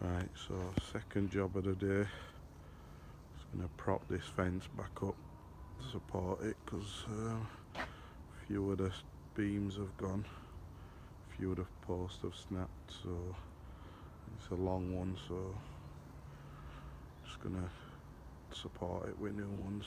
Right, so second job of the day. Just gonna prop this fence back up to support it because a few of the beams have gone, a few of the posts have snapped, so it's a long one, so just gonna support it with new ones.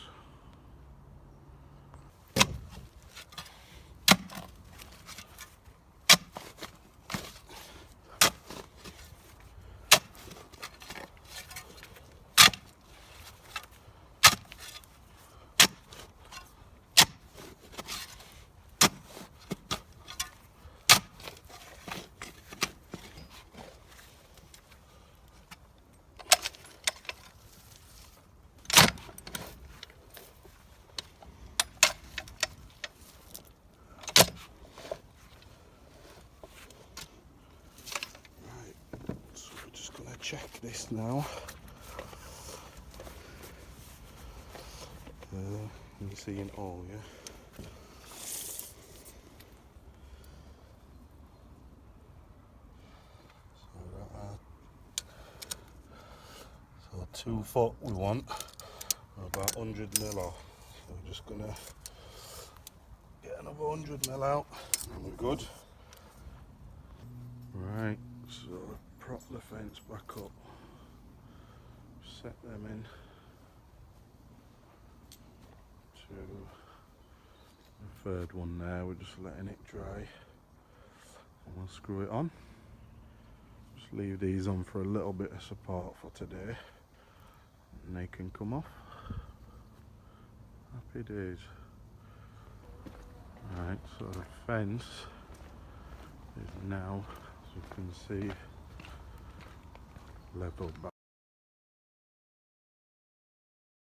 So we're just gonna check this now. You see an all, yeah? So 2 foot we want, about 100 mil off. So we're just gonna get another 100 mil out and we're good. Right, so prop the fence back up, set them in to the third one there. We're just letting it dry and we'll screw it on. Just leave these on for a little bit of support for today and they can come off. Happy days. Right, so the fence is now, as you can see, level back